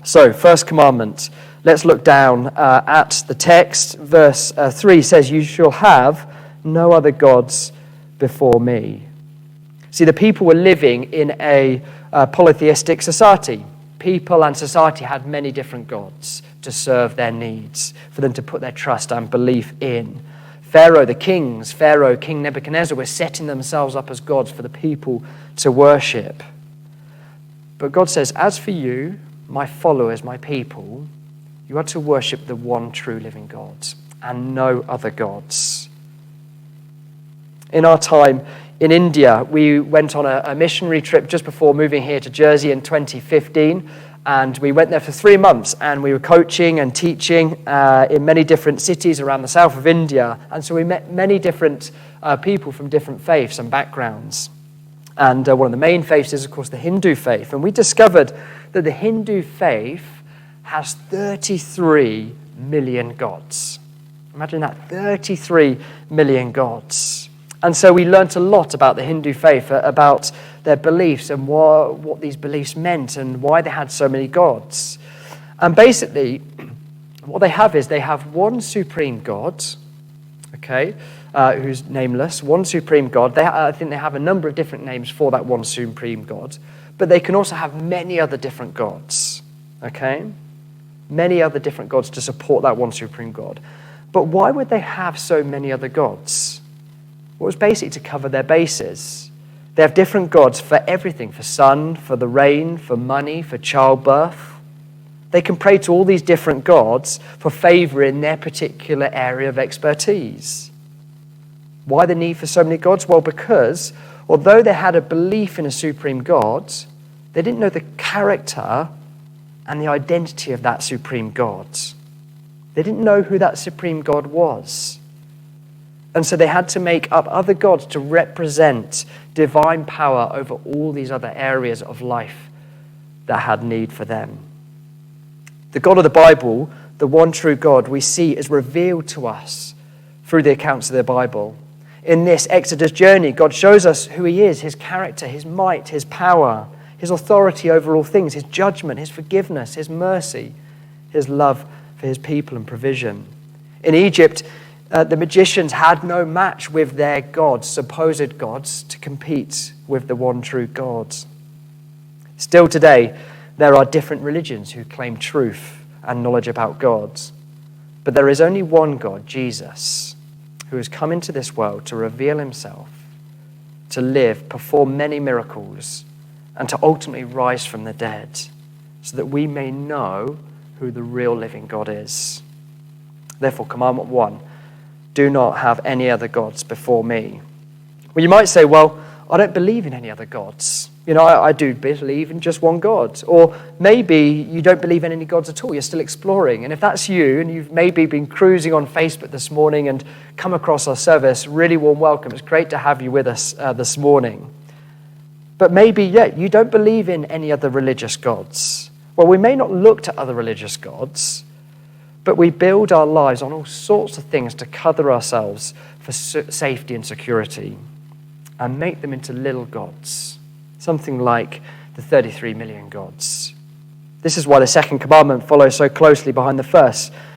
So, first commandment. Let's look down at the text. Verse 3 says, "You shall have no other gods before me." See, the people were living in a polytheistic society. People and society had many different gods to serve their needs, for them to put their trust and belief in. King Nebuchadnezzar, were setting themselves up as gods for the people to worship. But God says, as for you, my followers, my people, you are to worship the one true living God and no other gods. In our time in India, we went on a missionary trip just before moving here to Jersey in 2015, and we went there for 3 months, and we were coaching and teaching in many different cities around the south of India, and so we met many different people from different faiths and backgrounds. And one of the main faiths is, of course, the Hindu faith, and we discovered that the Hindu faith has 33 million gods. Imagine that, 33 million gods. And so we learnt a lot about the Hindu faith, about their beliefs and what these beliefs meant and why they had so many gods. And basically, what they have is they have one supreme God, who's nameless, one supreme God. I think they have a number of different names for that one supreme God, but they can also have many other different gods, Many other different gods to support that one supreme God. But why would they have so many other gods? Well, it was basically to cover their bases. They have different gods for everything, for sun, for the rain, for money, for childbirth. They can pray to all these different gods for favor in their particular area of expertise. Why the need for so many gods? Well, because although they had a belief in a supreme God, they didn't know the character and the identity of that supreme God. They didn't know who that supreme God was. And so they had to make up other gods to represent divine power over all these other areas of life that had need for them. The God of the Bible, the one true God, we see is revealed to us through the accounts of the Bible. In this Exodus journey, God shows us who he is, his character, his might, his power, his authority over all things, his judgment, his forgiveness, his mercy, his love for his people and provision. In Egypt, the magicians had no match with their gods, supposed gods, to compete with the one true God. Still today, there are different religions who claim truth and knowledge about God. But there is only one God, Jesus, who has come into this world to reveal himself, to live, perform many miracles, and to ultimately rise from the dead, so that we may know who the real living God is. Therefore, Commandment 1, do not have any other gods before me. Well, you might say, well, I don't believe in any other gods. I do believe in just one God. Or maybe you don't believe in any gods at all. You're still exploring. And if that's you, and you've maybe been cruising on Facebook this morning and come across our service, really warm welcome. It's great to have you with us this morning. But maybe, you don't believe in any other religious gods. Well, we may not look to other religious gods, but we build our lives on all sorts of things to cover ourselves for safety and security and make them into little gods, something like the 33 million gods. This is why the second commandment follows so closely behind the first.